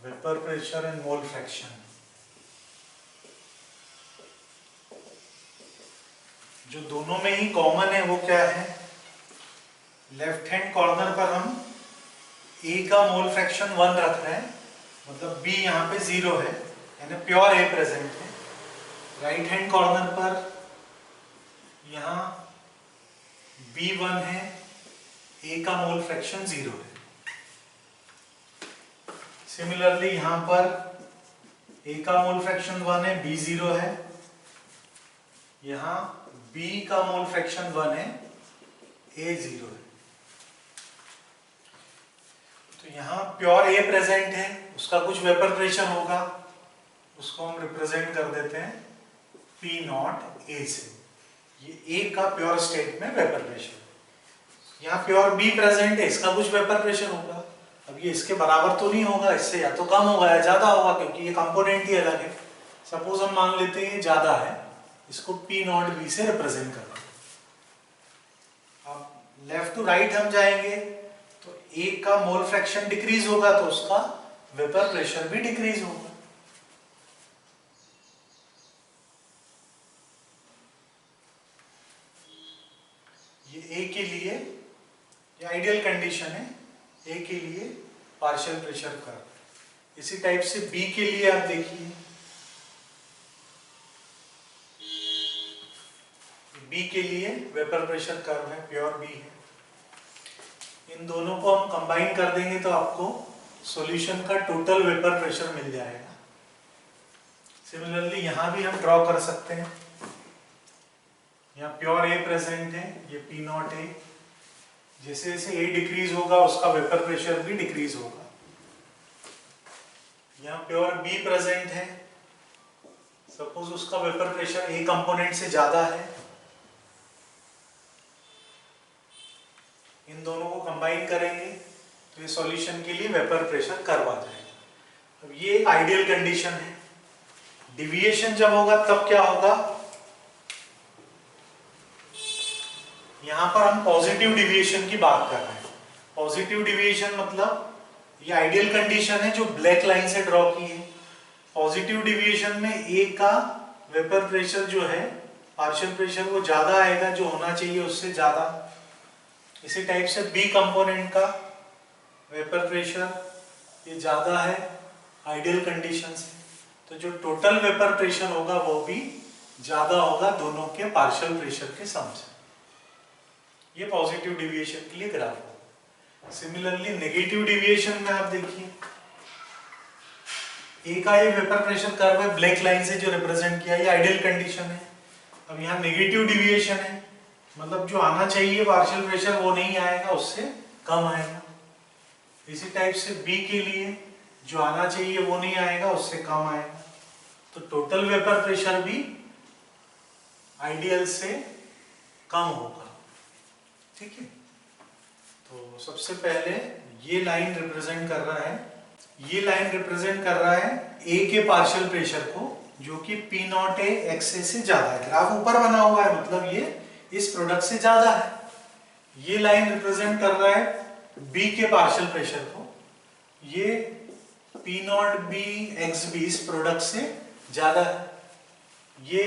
Vapour pressure and mole fraction, जो दोनों में ही कॉमन है वो क्या है, लेफ्ट हैंड कॉर्नर पर हम A का मोल फ्रैक्शन 1 रख रहे हैं, मतलब B यहाँ पे 0 है यानी प्योर A प्रेजेंट है। राइट हैंड कॉर्नर पर यहाँ B1 है, A का मोल फ्रैक्शन 0 है। सिमिलरली यहाँ पर A का मोल फ्रैक्शन 1 है, B 0 है, यहाँ B का मोल फ्रैक्शन 1 है, A 0 है। तो यहाँ प्योर A प्रेजेंट है, उसका कुछ वेपर प्रेशर होगा, उसको हम रिप्रेजेंट कर देते हैं P0 A से। ये A का प्योर स्टेट में वेपर प्रेशर। यहाँ प्योर B प्रेजेंट है, इसका कुछ वेपर प्रेशर होगा। अब ये इसके बराबर तो नहीं होगा, इससे या तो कम होगा या ज्यादा होगा क्योंकि ये कंपोनेंट ही अलग है। सपोज हम मान लेते हैं ये ज्यादा है, इसको P0 B से रिप्रेजेंट करते हैं। अब लेफ्ट टू राइट हम जाएंगे तो A का मोल फ्रैक्शन डिक्रीज होगा तो उसका वेपर प्रेशर भी डिक्रीज होगा। कंडीशन है, ए के लिए पार्शियल प्रेशर कर्व। इसी टाइप से बी के लिए आप देखिए, बी के लिए वेपर प्रेशर कर्व है, प्योर बी है। इन दोनों को हम कंबाइन कर देंगे तो आपको सॉल्यूशन का टोटल वेपर प्रेशर मिल जाएगा। सिमिलरली यहां भी हम ड्रॉ कर सकते हैं। यहाँ प्योर ए प्रेजेंट है, ये पी नॉट ए। जैसे जैसे ए डिक्रीज होगा उसका वेपर प्रेशर भी डिक्रीज होगा। यहाँ प्योर बी प्रेजेंट है, सपोज उसका वेपर प्रेशर ए कंपोनेंट से ज्यादा है। इन दोनों को कंबाइन करेंगे तो ये सॉल्यूशन के लिए वेपर प्रेशर कर्व आ जाएगा। अब ये एक आइडियल कंडीशन है। डिविएशन जब होगा तब क्या होगा, यहां पर हम पॉजिटिव डिविएशन की बात कर रहे हैं। पॉजिटिव डिविएशन मतलब ये आइडियल कंडीशन है जो ब्लैक लाइन से ड्रॉ की है। पॉजिटिव डिविएशन में ए का वेपर प्रेशर जो है, पार्शियल प्रेशर, वो ज्यादा आएगा जो होना चाहिए उससे ज्यादा। इसी टाइप से बी कंपोनेंट का वेपर प्रेशर ये ज्यादा है आइडियल कंडीशन से, तो जो टोटल वेपर प्रेशर होगा वो भी ज्यादा होगा दोनों के पार्शियल प्रेशर के सम से। ये पॉजिटिव डिविएशन के लिए ग्राफ होगा। सिमिलरली नेगेटिव डिविएशन में आप देखिए, ए का ये वेपर प्रेशर कर्व है ब्लैक लाइन से जो रिप्रेजेंट किया, ये आइडियल कंडीशन है। अब यहाँ नेगेटिव डिविएशन है, मतलब जो आना चाहिए पार्शियल प्रेशर वो नहीं आएगा, उससे कम आएगा। इसी टाइप से बी के लिए जो आना चाहिए वो नहीं आएगा, उससे कम आएगा। तो टोटल वेपर प्रेशर भी आइडियल से कम होगा। ठीक है, तो सबसे पहले ये लाइन रिप्रेजेंट कर रहा है, ये लाइन रिप्रेजेंट कर रहा है ए के पार्शियल प्रेशर को, जो कि पी नॉट ए एक्स ए से ज्यादा है। ग्राफ ऊपर बना हुआ है, मतलब ये इस प्रोडक्ट से ज्यादा है। ये लाइन रिप्रेजेंट कर रहा है बी के पार्शियल प्रेशर को, ये P naught B X B इस प्रोडक्ट से ज्यादा है। ये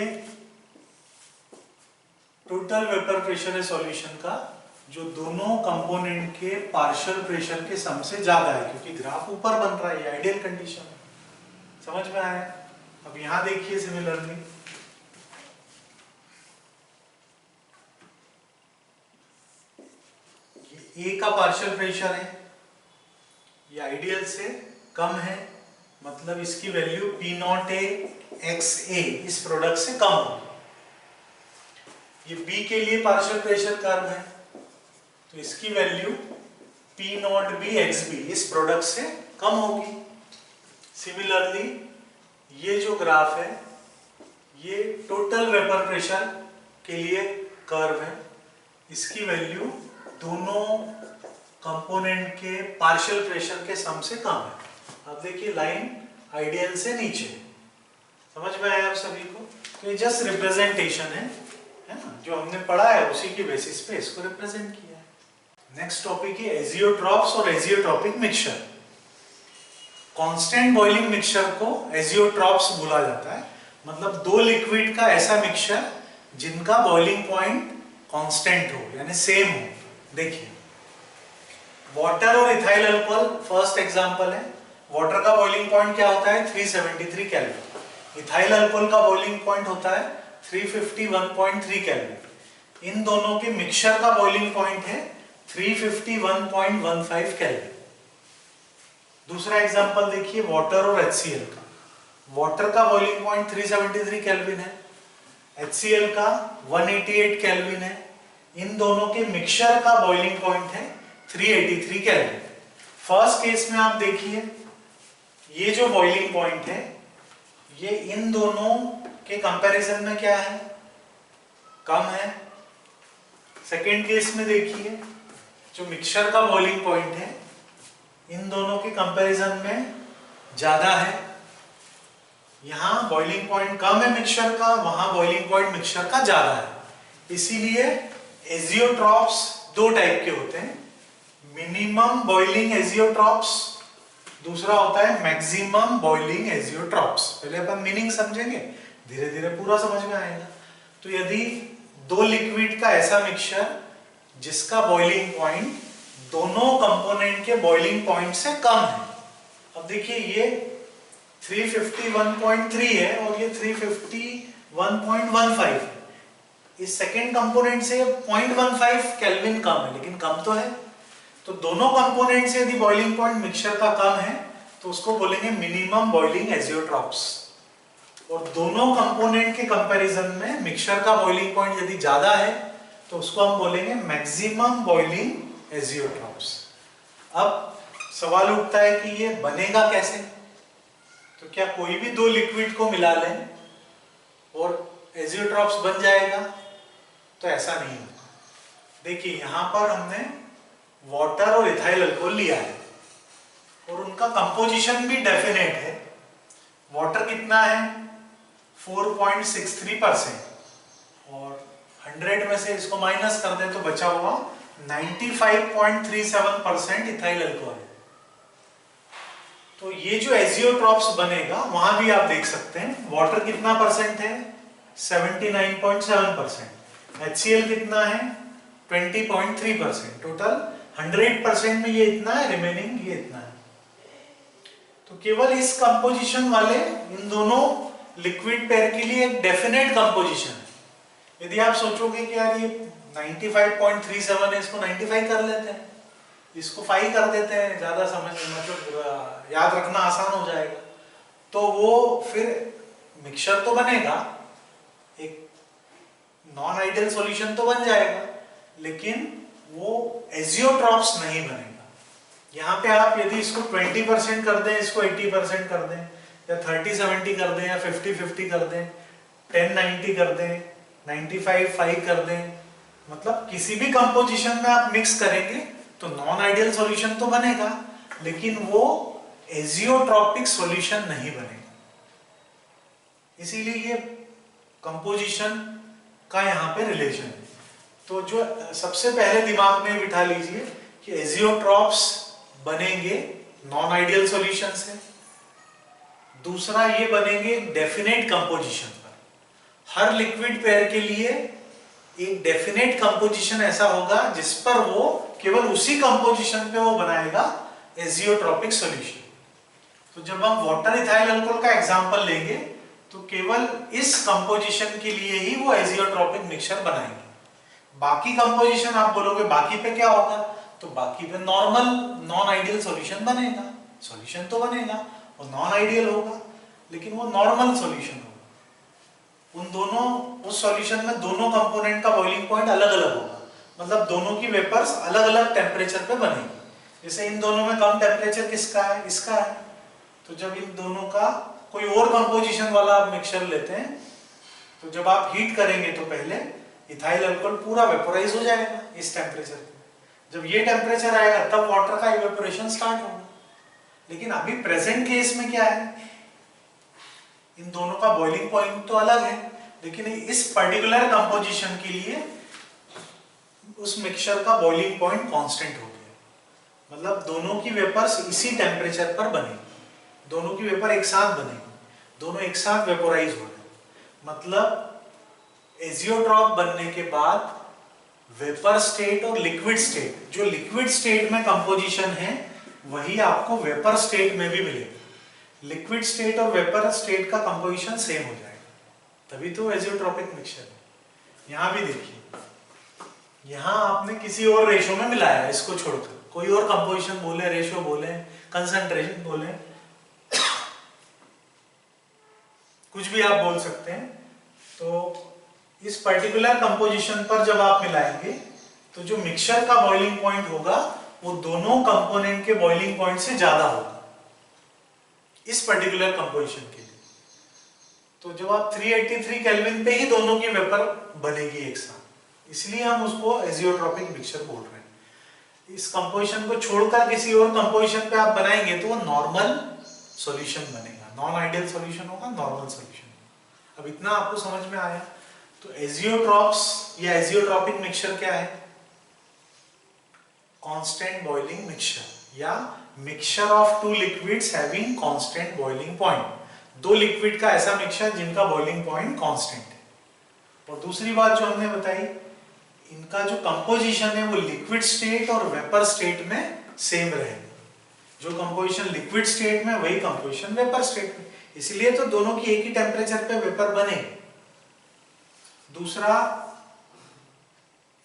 टोटल वेपर प्रेशर है सॉल्यूशन का, जो दोनों कंपोनेंट के पार्शियल प्रेशर के सम से ज्यादा है, क्योंकि ग्राफ ऊपर बन रहा है, आइडियल कंडीशन है। समझ में आया? अब यहां देखिए सिमिलरली, ए का पार्शियल प्रेशर है, ये आइडियल से कम है, मतलब इसकी value P naught A X A इस प्रोडक्ट से कम होगी। ये बी के लिए पार्शियल प्रेशर कर्व है, तो इसकी value P naught B X B इस प्रोडक्ट से कम होगी। सिमिलरली ये जो ग्राफ है ये टोटल वेपर प्रेशर के लिए कर्व है, इसकी वैल्यू दोनों कंपोनेंट के पार्शियल प्रेशर के सम से कम है। अब देखिए लाइन आइडियल से नीचे है। समझ में आया आप सभी को? तो ये जस्ट रिप्रेजेंटेशन है ना, जो हमने पढ़ा है उसी की बेसिस पे इसको रिप्रेजेंट किया है। नेक्स्ट टॉपिक है एजियोट्रॉप्स और azeotropic mixture. Constant boiling mixture को एजियोट्रॉप्स बोला जाता है, मतलब दो लिक्विड का ऐसा मिक्सचर जिनका बॉइलिंग पॉइंट कांस्टेंट हो, यानी सेम हो। देखिए वाटर और इथाइल अल्कोहल फर्स्ट एग्जांपल है। वाटर का बॉइलिंग पॉइंट क्या होता है? 373 केल्विन। इथाइल अल्कोहल का बॉइलिंग पॉइंट होता है 351.3 केल्विन। इन दोनों के मिक्सचर का बॉइलिंग पॉइंट है 351.15 केल्विन। दूसरा एग्जांपल देखिए वाटर और HCl का। वाटर का बॉइलिंग पॉइंट 373 केल्विन है, HCl का 188 केल्विन है। इन दोनों के मिक्सचर का बॉइलिंग पॉइंट है 383 केल्विन। फर्स्ट केस में आप देखिए ये जो बॉइलिंग पॉइंट है ये इन दोनों के कंपैरिजन में क्या है? कम है। सेकेंड केस में देखिए जो मिक्सचर का बॉइलिंग पॉइंट है इन दोनों के कंपैरिजन में ज्यादा है। यहां बॉइलिंग पॉइंट कम है मिक्सचर का, वहां बॉइलिंग पॉइंट मिक्सचर का ज्यादा है। इसीलिए एजियोट्रॉप्स दो टाइप के होते हैं, मिनिमम बॉइलिंग एजियोट्रॉप्स, दूसरा होता है मैक्सिमम बॉइलिंग एजियोट्रॉप्स। पहले अपन मीनिंग समझेंगे, धीरे धीरे पूरा समझ में आएगा। तो यदि दो लिक्विड का ऐसा मिक्सचर जिसका बॉइलिंग पॉइंट दोनों कंपोनेंट के बॉइलिंग पॉइंट से कम है। अब देखिए ये 351.3 है और ये 351.15 है। इस सेकेंड कंपोनेंट से 0.15 केल्विन कम है, लेकिन कम तो है। तो दोनों कंपोनेंट से यदि बॉइलिंग पॉइंट मिक्सचर का कम है तो उसको बोलेंगे मिनिमम बॉइलिंग एजियोट्रॉप्स। और दोनों कंपोनेंट के कंपैरिजन में मिक्सचर का बॉइलिंग पॉइंट यदि ज्यादा है तो उसको हम बोलेंगे मैक्सिमम बॉइलिंग एजियोट्रॉप्स। अब सवाल उठता है कि ये बनेगा कैसे? तो क्या कोई भी दो लिक्विड को मिला लें और एजियोट्रॉप्स बन जाएगा? तो ऐसा नहीं होगा। देखिए यहां पर हमने वाटर और इथाइल अल्कोहल लिया है और उनका कंपोजिशन भी डेफिनेट है। वाटर कितना है? 4.63% और 100 में से इसको माइनस कर दें तो बचा हुआ 95.37% इथाइल अल्कोहल है। तो ये जो एजियोट्रॉप्स बनेगा वहां भी आप देख सकते हैं वाटर कितना परसेंट है? 79.7%। HCl कितना है? 20.3%। टोटल 100% में ये इतना है, रिमेनिंग ये इतना है। तो केवल इस कंपोजिशन वाले इन दोनों लिक्विड पेयर के लिए एक डेफिनेट कंपोजिशन है। यदि आप सोचोगे कि यार ये 95.37 है, इसको 95 कर लेते हैं, इसको 5 कर देते हैं, ज्यादा समझ मतलब याद रखना आसान हो जाएगा, तो वो फिर मिक्सचर तो बनेगा, एक नॉन आइडियल सॉल्यूशन तो बन जाएगा, लेकिन वो एजियोट्रॉप्स नहीं बनेगा। यहाँ पे आप यदि इसको 20% कर दें, इसको 80% कर दें, या 30-70 कर दें, या 50-50 कर दें, 10-90 कर दें, 95-5 कर दें, मतलब किसी भी कंपोजिशन में आप मिक्स करेंगे तो नॉन आइडियल सॉल्यूशन तो बनेगा, लेकिन वो एजियोट्रॉपिक सॉल्यूशन नहीं बनेगा। इसीलिए ये कंपोजिशन का यहाँ पे रिलेशन है। तो जो सबसे पहले दिमाग में बिठा लीजिए कि एजियोट्रॉप्स बनेंगे नॉन आइडियल सॉल्यूशन से। दूसरा, ये बनेंगे डेफिनेट कंपोजिशन पर। हर लिक्विड पेयर के लिए एक डेफिनेट कंपोजिशन ऐसा होगा जिस पर वो केवल उसी कंपोजिशन पे वो बनाएगा एजियोट्रॉपिक सॉल्यूशन। तो जब हम वाटर इथाइल अल्कोहल का एग्जांपल लेंगे तो केवल इस कंपोजिशन के लिए ही वो एजियोट्रॉपिक मिक्सचर बनाएंगे। बाकी कंपोजिशन आप बोलोगे बाकी पे क्या होगा, तो बाकी पे नॉर्मल नॉन आइडियल सॉल्यूशन बनेगा। सॉल्यूशन तो बनेगा और नॉन आइडियल होगा, लेकिन वो नॉर्मल सॉल्यूशन होगा। उन दोनों उस सॉल्यूशन में दोनों कंपोनेंट का बॉइलिंग पॉइंट अलग अलग होगा, मतलब दोनों की वेपर्स अलग अलग टेम्परेचर पे बनेगी। जैसे इन दोनों में कम टेम्परेचर किसका है? इसका है। तो जब इन दोनों का कोई और कंपोजिशन वाला आप मिक्सचर लेते हैं तो जब आप हीट करेंगे तो पहले इथाइल अल्कोहल पूरा वेपोराइज हो जाएगा इस टेम्परेचर पे। जब ये टेम्परेचर आएगा तब वाटर का इवेपोरेशन स्टार्ट होगा। लेकिन अभी प्रेजेंट केस में क्या है, इन दोनों का बॉइलिंग पॉइंट तो अलग है, लेकिन इस पर्टिकुलर कंपोजिशन के लिए उस मिक्सचर का बॉइलिंग पॉइंट कांस्टेंट हो गया। मतलब दोनों की वेपर्स इसी टेम्परेचर पर बनेगी, दोनों की वेपर एक साथ बनेगी, दोनों एक साथ वेपोराइज हो रहे। मतलब एजियोट्रॉप बनने के बाद वेपर स्टेट और लिक्विड स्टेट, जो लिक्विड स्टेट में कंपोजिशन है वही आपको वेपर स्टेट में भी मिलेगा। लिक्विड स्टेट और वेपर स्टेट का कंपोजिशन सेम हो जाएगा, तभी तो एजियोट्रॉपिक मिक्सचर है। यहां भी देखिए, यहां आपने किसी और रेशो में मिलाया, इसको छोड़कर कोई और कंपोजिशन बोले, रेशो बोले, कंसंट्रेशन बोले, कुछ भी आप बोल सकते हैं। तो इस पर्टिकुलर कंपोजिशन पर जब आप मिलाएंगे तो जो मिक्सचर का बॉइलिंग पॉइंट होगा वो दोनों कंपोनेंट के बॉइलिंग पॉइंट से ज्यादा होगा इस पर्टिकुलर कंपोजिशन के लिए। तो जब आप 383 केल्विन पे ही दोनों की वेपर बनेगी एक साथ, इसलिए हम उसको एजियोट्रॉपिक मिक्सचर बोल रहे हैं। इस कंपोजिशन को छोड़कर किसी और कंपोजिशन पे आप बनाएंगे तो वो नॉर्मल सॉल्यूशन बनेगा, नॉन आइडियल सॉल्यूशन होगा, नॉर्मल सॉल्यूशन होगा। अब इतना आपको समझ में आया। तो एजियोट्रॉप्स या एजियोट्रॉपिक मिक्सचर क्या है? कांस्टेंट बॉइलिंग मिक्सचर या mixture of two liquids having constant boiling point. दो लिक्विड का ऐसा मिक्सचर जिनका बॉइलिंग पॉइंट कांस्टेंट है। और दूसरी बात जो हमने बताई, इनका जो कंपोजिशन है वो लिक्विड स्टेट और वेपर स्टेट में सेम रहेगा। जो कंपोजिशन लिक्विड स्टेट में वही कंपोजिशन वेपर स्टेट में, इसलिए तो दोनों की एक ही टेम्परेचर पे वेपर बने। दूसरा,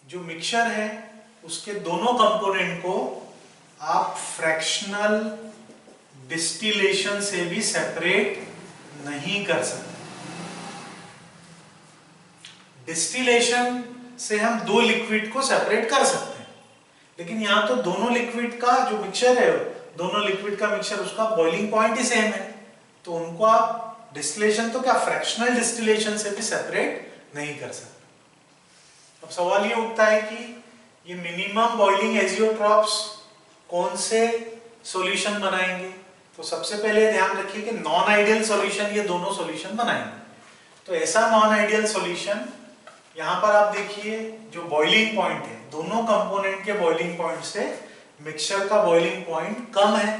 जो मिक्सचर है उसके दोनों कंपोनेंट को आप फ्रैक्शनल डिस्टिलेशन से भी सेपरेट नहीं कर सकते। डिस्टिलेशन से हम दो लिक्विड को सेपरेट कर सकते हैं, लेकिन यहां तो दोनों लिक्विड का जो मिक्सचर है, दोनों लिक्विड का मिक्सचर, उसका बॉइलिंग पॉइंट ही सेम है, तो उनको आप डिस्टिलेशन तो क्या फ्रैक्शनल डिस्टिलेशन से भी सेपरेट नहीं कर सकते। अब सवाल ये उठता है कि ये मिनिमम बॉइलिंग एजियोट्रॉप्स कौन से सॉल्यूशन बनाएंगे। तो सबसे पहले ध्यान रखिए कि नॉन आइडियल सॉल्यूशन ये दोनों सॉल्यूशन बनाएंगे। तो ऐसा नॉन आइडियल सॉल्यूशन, यहां पर आप देखिए जो बॉइलिंग पॉइंट है, दोनों कंपोनेंट के बॉइलिंग पॉइंट से मिक्सचर का बॉइलिंग पॉइंट कम है।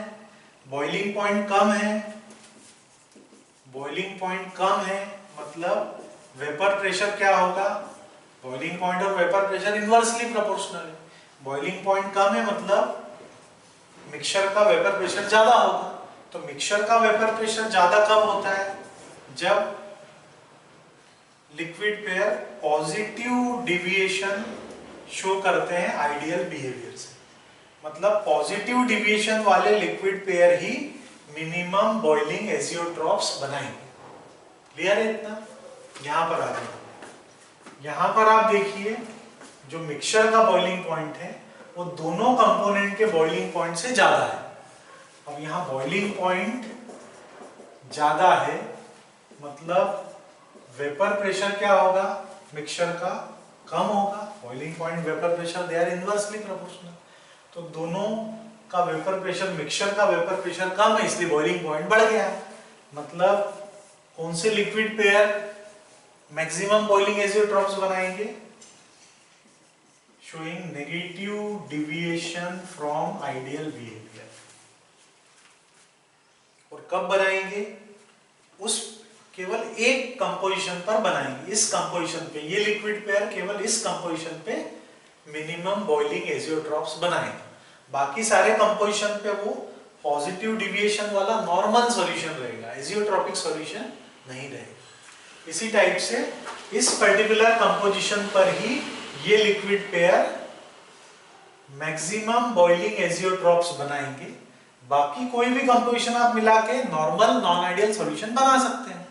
बॉइलिंग पॉइंट कम है, बॉइलिंग पॉइंट कम है मतलब वेपर प्रेशर क्या होगा, बॉइलिंग पॉइंट और वेपर प्रेशर इनवर्सली प्रोपोर्शनल है। बॉइलिंग पॉइंट कम है मतलब मिक्सचर का वेपर प्रेशर ज्यादा होगा। तो मिक्सचर का वेपर प्रेशर ज्यादा कब होता है, जब liquid pair positive deviation show करते हैं आइडियल बिहेवियर से। मतलब पॉजिटिव डिविएशन वाले लिक्विड पेयर ही मिनिमम बॉइलिंग एजियोट्रॉप्स बनाएंगे। क्लियर है इतना? यहां पर आ जाए, यहां पर आप देखिए जो मिक्सचर का बॉइलिंग पॉइंट है वो दोनों कंपोनेंट के बॉइलिंग पॉइंट से ज्यादा है। अब यहां बॉइलिंग पॉइंट ज्यादा है मतलब वेपर प्रेशर क्या होगा, मिक्सचर का कम होगा। Boiling point vapour pressure they are inversely proportional. तो दोनों का वेपर प्रेशर, मिक्सचर का वेपर प्रेशर कम है इसलिए बॉइलिंग पॉइंट बढ़ गया। मतलब कौन से liquid pair maximum boiling azeotropes बनाएंगे, showing negative deviation from ideal behaviour. और कब बनाएंगे, उस केवल एक कंपोजिशन पर बनाएंगे, इस कंपोजिशन पे, ये लिक्विड पेयर केवल इस कंपोजिशन पे मिनिमम बॉइलिंग एजियोट्रॉप्स बनाएंगे। बाकी सारे कंपोजिशन पे वो पॉजिटिव डिविएशन वाला नॉर्मल सॉल्यूशन रहेगा, एजियोट्रॉपिक सॉल्यूशन नहीं रहेगा। इसी टाइप से इस पर्टिकुलर कंपोजिशन पर ही ये liquid pair maximum boiling azeotropes बनाएंगे। बाकी कोई भी कंपोजिशन आप मिला के नॉर्मल नॉन आइडियल सॉल्यूशन बना सकते हैं।